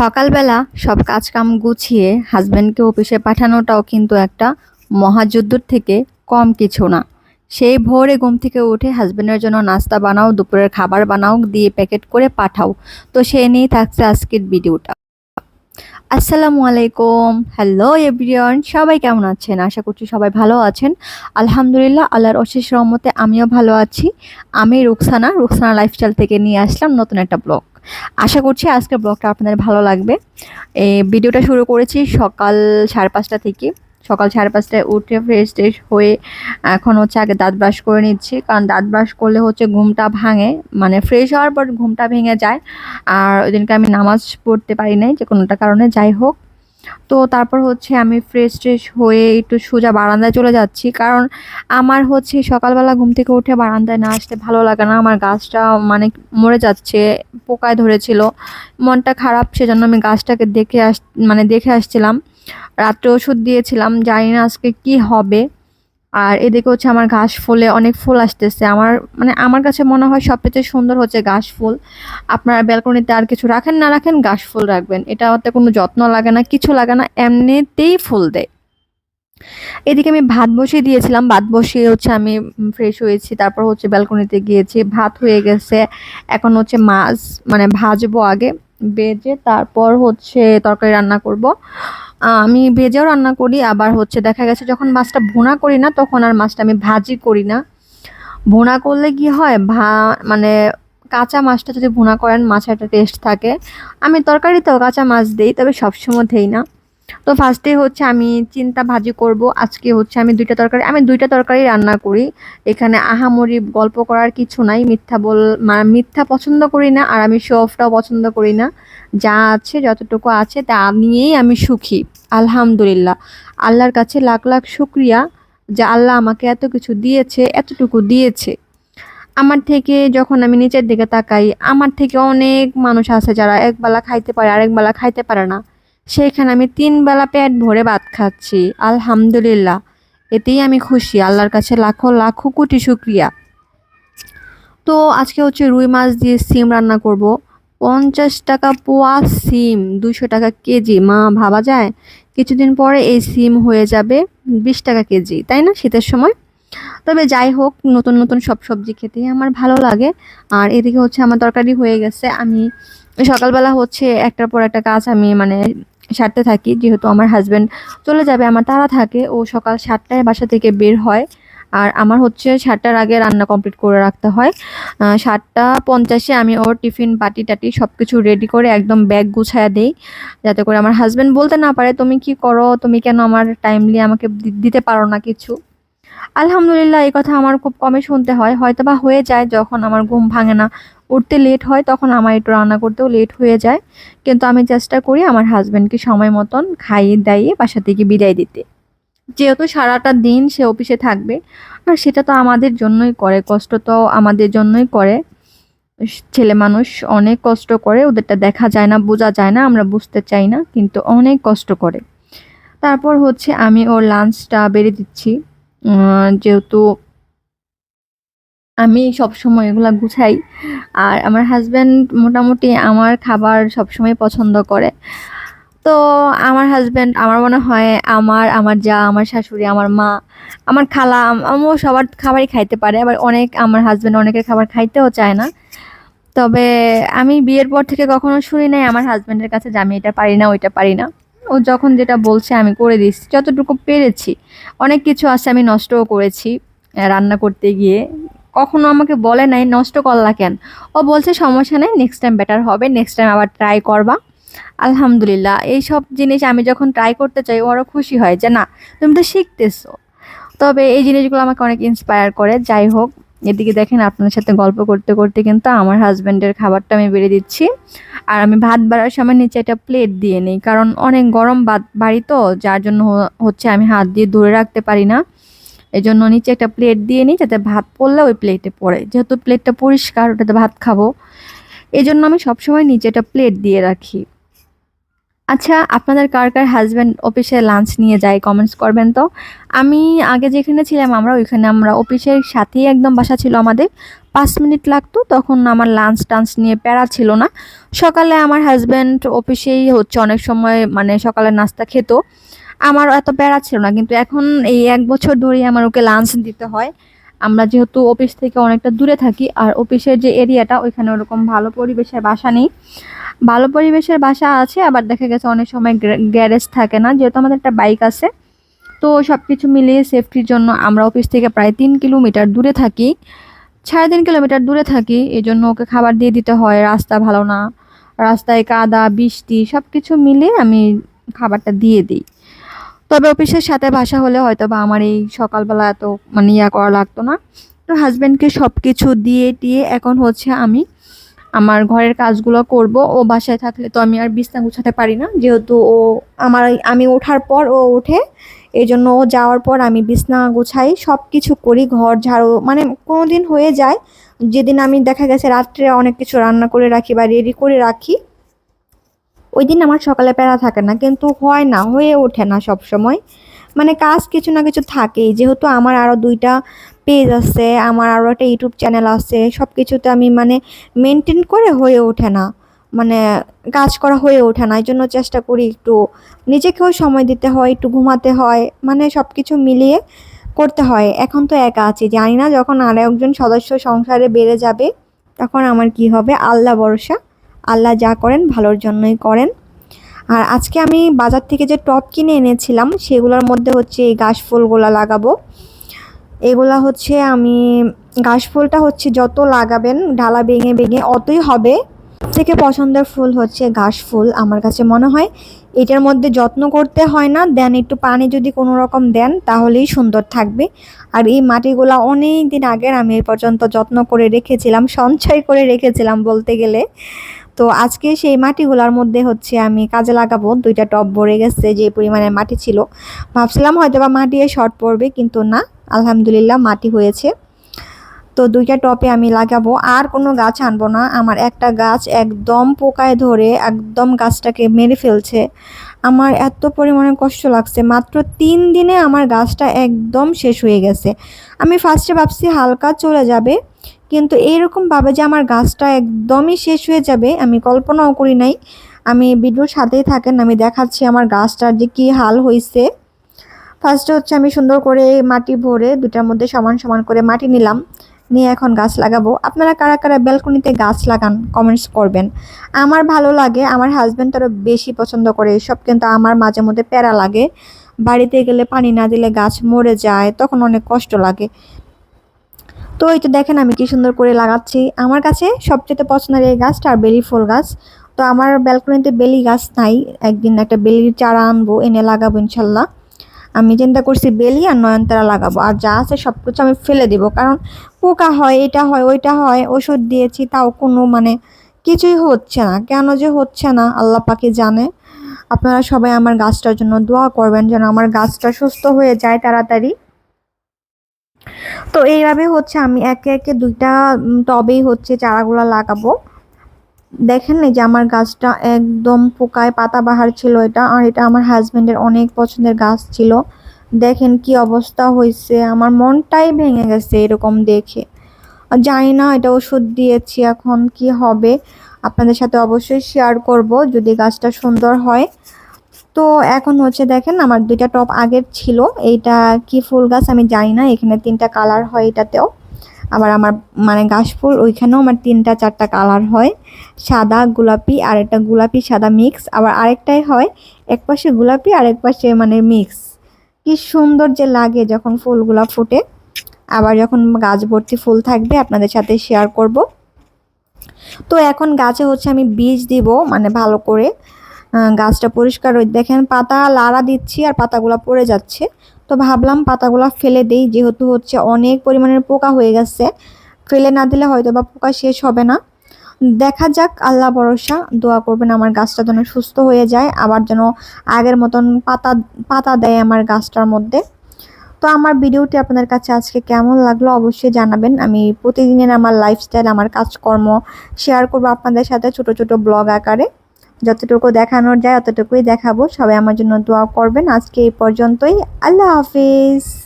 সকালবেলা সব কাজকাম গুছিয়ে হাজবেন্ডকে অফিসে পাঠানোটাও কিন্তু একটা মহাযুদ্ধের থেকে কম কিছু না। সেই ভোরে ঘুম থেকে উঠে হাজবেন্ডের জন্য নাস্তা বানাও, দুপুরের খাবার বানাও, দিয়ে প্যাকেট করে পাঠাও। তো সে নিয়েই থাকছে আজকের ভিডিওটা। আসসালামু আলাইকুম, হ্যালো এভরিওয়ান, সবাই কেমন আছেন? আশা করছি সবাই ভালো আছেন। আলহামদুলিল্লাহ, আল্লাহর অশেষ রহমতে আমিও ভালো আছি। আমি রুকসানা লাইফস্টাইল থেকে নিয়ে আসলাম নতুন একটা ব্লগ। আশা করছি আজকের ব্লগটা আপনাদের ভালো লাগবে। এই ভিডিওটা শুরু করেছি সকাল 5:30 থেকে। সকাল 5:30টায় উঠে ফ্রেশ ট্রেশ হয়ে এখন হচ্ছে আগে দাঁত ব্রাশ করে নিচ্ছি, কারণ দাঁত ব্রাশ করলে হচ্ছে ঘুমটা ভাঙে, মানে ফ্রেশ হওয়ার পর ঘুমটা ভেঙে যায়। আর ওই দিনকে আমি নামাজ পড়তে পারি নাই যে কোনোটা কারণে, যাই হোক। তো তারপর হচ্ছে আমি ফ্রেশ ট্রেশ হয়ে একটু সোজা বারান্দায় চলে যাচ্ছি, কারণ আমার হচ্ছে সকালবেলা ঘুম থেকে উঠে বারান্দায় না আসতে ভালো লাগে না। আমার গাছটা মানে মরে যাচ্ছে, পোকায় ধরেছিল, মনটা খারাপ, সেজন্য আমি গাছটাকে দেখে আসছিলাম। রাত্রে ওষুধ দিয়েছিলাম, জানি না আজকে কি হবে। আর এদিকে হচ্ছে আমার ঘাস ফুলে অনেক ফুল আসতেছে। আমার কাছে মনে হয় সবচেয়ে সুন্দর হচ্ছে ঘাস ফুল। আপনারা ব্যালকনিতে আর কিছু রাখেন না রাখেন, ঘাস ফুল রাখবেন, এটাতে কোনো যত্ন লাগে না, কিছু লাগে না, এমনিতেই ফুল দেয়। এদিকে আমি ভাত বসিয়ে দিয়েছিলাম, ভাত বসিয়ে হচ্ছে আমি ফ্রেশ হয়েছি, তারপর হচ্ছে ব্যালকনিতে গিয়েছি, ভাত হয়ে গেছে। এখন হচ্ছে মাছ মানে ভাজবো আগে, ভেজে তারপর হচ্ছে তরকারি রান্না করব। আমি ভেজেও রান্না করি, আবার হচ্ছে দেখা গেছে যখন মাছটা ভুনা করি না তখন আর মাছটা আমি ভাজি করি না। ভুনা করলে কি হয়, মানে কাঁচা মাছটা যদি ভুনা করেন মাছের একটা টেস্ট থাকে। আমি তরকারিতেও কাঁচা মাছ দিই, তবে সবসময় দেই না। তো ফার্স্টে হচ্ছে আমি চিন্তা ভাজি করব। আজকে হচ্ছে আমি দুইটা তরকারি রান্না করি। এখানে আহামরি গল্প করার কিছু নাই, মিথ্যা পছন্দ করি না, আর আমি শো অফটাও পছন্দ করি না। যা আছে যতটুকু আছে তা নিয়েই আমি সুখী। আলহামদুলিল্লাহ, আল্লাহর কাছে লাখ লাখ শুক্রিয়া যে আল্লাহ আমাকে এত কিছু দিয়েছে, এতটুকু দিয়েছে। আমার থেকে যখন আমি নিচের দিকে তাকাই, আমার থেকে অনেক মানুষ আছে যারা একবেলা খাইতে পারে, আরেক বেলা খাইতে পারে না। সেখানে আমি 3 বেলা পেট ভরে ভাত খাচ্ছি, আলহামদুলিল্লাহ। এতেই আমি খুশি, আল্লাহর কাছে লাখো লাখো কোটি শুক্রিয়া। তো আজকে হচ্ছে রুই মাছ দিয়ে সিম রান্না করব। 50 টাকা পোয়া সিম, 200 টাকা কেজি, মা ভাবা যায়? কিছুদিন পরে এই সিম হয়ে যাবে 20 টাকা কেজি, তাই না, শীতের সময়? তবে যাই হোক, নতুন নতুন সব সবজি খেতেই আমার ভালো লাগে। আর এদিকে হচ্ছে আমার তরকারি হয়ে গেছে। আমি সকালবেলা হচ্ছে একটার পর একটা কাজ আমি সারতে থাকি, যেহেতু আমার হাজবেন্ড চলে যাবে, আমার তাড়া থাকে, ও সকাল 7টায় বাসা থেকে বের হয়। আর আমার হচ্ছে 7টার আগে রান্না কমপ্লিট করে রাখতে হয়। 7টা 50-এ আমি ওর টিফিন বাটি টাটি সব কিছু রেডি করে একদম ব্যাগ গুছায়া দেই, যাতে করে আমার হাজবেন্ড বলতে না পারে তুমি কি করো, তুমি কেন আমার টাইমলি আমাকে দিতে পারো না কিছু। আলহামদুলিল্লাহ, এই কথা আমার খুব কমই শুনতে হয়, হয়তোবা হয়ে যায় যখন আমার ঘুম ভাঙে না, উঠতে লেট হয়, তখন আমার একটু রান্না করতেও লেট হয়ে যায়। কিন্তু আমি চেষ্টা করি আমার হাজবেন্ডকে সময় মতন খাইয়ে দাইয়ে বাসা থেকে বিদায় দিতে, যেহেতু সারাটা দিন সে অফিসে থাকবে। আর সেটা তো আমাদের জন্যই করে, কষ্ট তো আমাদের জন্যই করে। ছেলে মানুষ অনেক কষ্ট করে, ওদেরটা দেখা যায় না, বোঝা যায় না, আমরা বুঝতে চাই না, কিন্তু অনেক কষ্ট করে। তারপর হচ্ছে আমি ওর লাঞ্চটা বেড়ে দিচ্ছি, যেহেতু আমি সবসময় এগুলা গুছাই। আর আমার হাজব্যান্ড মোটামুটি আমার খাবার সবসময় পছন্দ করে। তো আমার হাজব্যান্ড, আমার মনে হয় আমার যা, আমার শাশুড়ি, আমার মা, আমার খালা, আমিও সবার খাবারই খাইতে পারে, আবার আমার হাজব্যান্ড অনেকের খাবার খাইতেও চায় না। তবে আমি বিয়ের পর থেকে কখনো শুনি নাই আমার হাজব্যান্ডের কাছে যে আমি এটা পারি না, ওইটা পারি না। ও যখন যেটা বলছে আমি করে দিচ্ছি যতটুকু পেরেছি। অনেক কিছু আছে আমি নষ্টও করেছি রান্না করতে গিয়ে। কখনো আমাকে বলে নাই নষ্ট করলা কেন, ও বলছে সমস্যা নেই, নেক্সট টাইম বেটার হবে, নেক্সট টাইম আবার ট্রাই করবা। আলহামদুলিল্লাহ, এই সব জিনিস আমি যখন ট্রাই করতে চাই ওরা খুশি হয় যে না, তুমি তো শিখতেছো। তবে এই জিনিসগুলো আমাকে অনেক ইন্সপায়ার করে। যাই হোক, এদিকে দেখেন আপনার সাথে গল্প করতে করতে কিন্তু আমার হাজব্যান্ডের খাবারটা আমি বেড়ে দিচ্ছি। আর আমি ভাত বাড়ার সময় নিচে একটা প্লেট দিয়ে নিই, কারণ অনেক গরম ভাত বাড়ি তো, যার জন্য হচ্ছে আমি হাত দিয়ে ধরে রাখতে পারি না। এই জন্য নিচে একটা প্লেট দিয়ে নিই, যাতে ভাত পড়লে ওই প্লেটে পড়ে, যেহেতু প্লেটটা পরিষ্কার, ওটাতে ভাত খাবো। এই জন্য আমি সবসময় নিচে একটা প্লেট দিয়ে রাখি। আচ্ছা, আপনাদের কার কার হাজবেন্ড অফিসে লাঞ্চ নিয়ে যায় কমেন্টস করবেন তো। আমি আগে যেখানে ছিলাম আমরা অফিসের সাথেই একদম বাসা ছিল আমাদের, 5 মিনিট লাগতো। তখন আমার লাঞ্চ টাঞ্চ নিয়ে প্যারা ছিল না। সকালে আমার হাজবেন্ড অফিসেই হচ্ছে অনেক সময় মানে সকালে নাস্তা খেত, আমার এত প্যারা ছিল না। কিন্তু এখন এই 1 বছর ধরেই আমার ওকে লাঞ্চ দিতে হয়। আমরা যেহেতু অফিস থেকে অনেকটা দূরে থাকি, আর অফিসের যে এরিয়াটা ওইখানে ওরকম ভালো পরিবেশের বাসা নেই। ভালো পরিবেশের বাসা আছে, আবার দেখা গেছে অনেক সময় গ্যারেজ থাকে না, যেহেতু আমাদের একটা বাইক আছে। তো সবকিছু মিলিয়ে সেফটির জন্য আমরা অফিস থেকে প্রায় 3 কিলোমিটার দূরে থাকি, 3.5 কিলোমিটার দূরে থাকি। এই জন্য ওকে খাবার দিয়ে দিতে হয়, রাস্তা ভালো না, রাস্তায় কাদা বৃষ্টি সবকিছু মিলিয়ে আমি খাবারটা দিয়ে দিই। তবে অফিসের সাথে বাসা হলে হয়তো বা আমার এই সকালবেলা এত মানে ইয়া করা লাগতো না। তো হাজবেন্ডকে সবকিছু দিয়ে টিয়ে এখন হচ্ছে আমি আমার ঘরের কাজগুলো করব। ও বাসায় থাকলে তো আমি আর বিছনা গুছাতে পারি না, যেহেতু ও আমি ওঠার পর ও ওঠে। এই জন্য ও যাওয়ার পর আমি বিছনা গুছাই, সব কিছু করি, ঘর ঝাড়ু। মানে কোনো দিন হয়ে যায় যেদিন আমি দেখা গেছে রাত্রে অনেক কিছু রান্না করে রাখি বা রেডি করে রাখি, ওই দিন আমার সকালে প্যারা থাকে না। কিন্তু হয় না, হয়ে ওঠে না সব সময়। মানে কাজ কিছু না কিছু থাকেই, যেহেতু আমার আরও 2টা পেজ আছে, আমার আরও একটা ইউটিউব চ্যানেল আছে, সব কিছুতে আমি মানে মেনটেন করে হয়ে ওঠে না, মানে কাজ করা হয়ে ওঠে না। এই জন্য চেষ্টা করি একটু নিজেকেও সময় দিতে হয়, একটু ঘুমাতে হয়, মানে সব কিছু মিলিয়ে করতে হয়। এখন তো একা আছি, জানি না যখন আর একজন সদস্য সংসারে বেড়ে যাবে তখন আমার কি হবে। আল্লাহ ভরসা, আল্লাহ যা করেন ভালোর জন্যই করেন। আর আজকে আমি বাজার থেকে যে টব কিনে এনেছিলাম সেগুলোর মধ্যে হচ্ছে এই ঘাসফুলগুলো লাগাবো। এগুলা হচ্ছে আমি ঘাসফুলটা হচ্ছে যত লাগাবেন ডালা ভেঙে ভেঙে অতই হবে। থেকে পছন্দের ফুল হচ্ছে ঘাসফুল। আমার কাছে মনে হয় এটার মধ্যে যত্ন করতে হয় না, দেন একটু পানি যদি কোনো রকম দেন তাহলেই সুন্দর থাকবে। আর এই মাটিগুলা অনেক দিন আগের, আমি এই পর্যন্ত যত্ন করে রেখেছিলাম, সঞ্চয় করে রেখেছিলাম বলতে গেলে। তো আজকে সেই মাটিগুলোর মধ্যে হচ্ছে আমি কাজে লাগাবো। 2টা টব ভরে গেছে যে পরিমাণে মাটি ছিল, ভাবছিলাম হয়তো বা মাটি শর্ট পড়বে, কিন্তু না, আলহামদুলিল্লাহ মাটি হয়েছে। তো 2টা টবে আমি লাগাবো, আর কোনো গাছ আনবো না। আমার একটা গাছ একদম পোকায় ধরে একদম গাছটাকে মেরে ফেলছে। আমার এত পরিমাণে কষ্ট লাগছে, মাত্র 3 দিনে আমার গাছটা একদম শেষ হয়ে গেছে। আমি ফার্স্টে ভাবছি হালকা চলে যাবে, কিন্তু এইরকমভাবে যে আমার গাছটা একদমই শেষ হয়ে যাবে আমি কল্পনাও করি নাই। আমি ভিডিওর সাথেই থাকেন, আমি দেখাচ্ছি আমার গাছটার যে কী হাল হয়েছে। ফার্স্টে হচ্ছে আমি সুন্দর করে মাটি ভরে 2টার মধ্যে সমান সমান করে মাটি নিলাম, নিয়ে এখন গাছ লাগাবো। আপনারা কারা কারা ব্যালকনিতে গাছ লাগান কমেন্টস করবেন। আমার ভালো লাগে, আমার হাজব্যান্ড আরও বেশি পছন্দ করে এসব, কিন্তু আমার মাঝে মধ্যে প্যারা লাগে। বাড়িতে গেলে পানি না দিলে গাছ মরে যায়, তখন অনেক কষ্ট লাগে। তো এই তো দেখেন আমি কি সুন্দর করে লাগাচ্ছি। আমার কাছে সবচেয়ে পছন্দের এই গাছটা আর বেলি ফুল গাছ। তো আমার ব্যালকনিতে বেলি গাছ নাই, একদিন একটা বেলির চারা আনবো, এনে লাগাবো ইনশাল্লাহ। আমি চিন্তা করছি বেলি আর নয়নতারা লাগাবো, আর যা আছে সব কিছু আমি ফেলে দিব, কারণ পোকা হয়, এটা হয় ওইটা হয়, ওষুধ দিয়েছি তাও কোনো মানে কিছুই হচ্ছে না। কেন যে হচ্ছে না আল্লাহ পাকে জানে। আপনারা সবাই আমার গাছটার জন্য দোয়া করবেন যেন আমার গাছটা সুস্থ হয়ে যায় তাড়াতাড়ি। তো এইভাবে হচ্ছে আমি একে একে 2টা টবেই হচ্ছে চারাগুলো লাগাবো। দেখেন এই যে আমার গাছটা একদম পোকায় পাতাবাহার ছিল এটা, আর এটা আমার হাজবেন্ডের অনেক পছন্দের গাছ ছিল। দেখেন কি অবস্থা হয়েছে, আমার মনটাই ভেঙে গেছে এরকম দেখে। আর জানি না এটা ওষুধ দিয়েছি, এখন কি হবে আপনাদের সাথে অবশ্যই শেয়ার করব যদি গাছটা সুন্দর হয়। তো এখন হচ্ছে দেখেন আমার 2টা টব আগের ছিল, এইটা কি ফুল গাছ আমি জানি না, এখানে 3টা কালার হয় এটাতেও। আবার আমার মানে গাছ ফুল ওইখানেও আমার 3টা 4টা কালার হয়, সাদা গোলাপি আর একটা গোলাপি সাদা মিক্স, আবার আরেকটাই হয় এক পাশে গোলাপি আর এক পাশে মানে মিক্স। কি সুন্দর যে লাগে যখন ফুলগুলা ফুটে। আবার যখন গাছ ভর্তি ফুল থাকবে আপনাদের সাথে শেয়ার করব। তো এখন গাছে হচ্ছে আমি বীজ দিব মানে ভালো করে, গাছটা পরিষ্কার দেখেন পাতা লাড়া দিচ্ছি আর পাতাগুলো পড়ে যাচ্ছে। তো ভাবলাম পাতাগুলো ফেলে দেই, যেহেতু হচ্ছে অনেক পরিমাণের পোকা হয়ে গেছে, ফেলে না দিলে হয়তো বা পোকা শেষ হবে না। দেখা যাক, আল্লাহ ভরসা, দোয়া করবেন আমার গাছটা যেন সুস্থ হয়ে যায়, আবার যেন আগের মতন পাতা পাতা দেয় আমার গাছটার মধ্যে। তো আমার ভিডিওটি আপনাদের কাছে আজকে কেমন লাগলো অবশ্যই জানাবেন। আমি প্রতিদিনের আমার লাইফস্টাইল, আমার কাজকর্ম শেয়ার করবো আপনাদের সাথে ছোট ছোট ব্লগ আকারে। যতটুকু দেখানোর যায় অতটুকুই দেখাবো। সবাই আমার জন্য দোয়া করবেন। আজকে এই পর্যন্তই। আল্লাহ হাফিজ।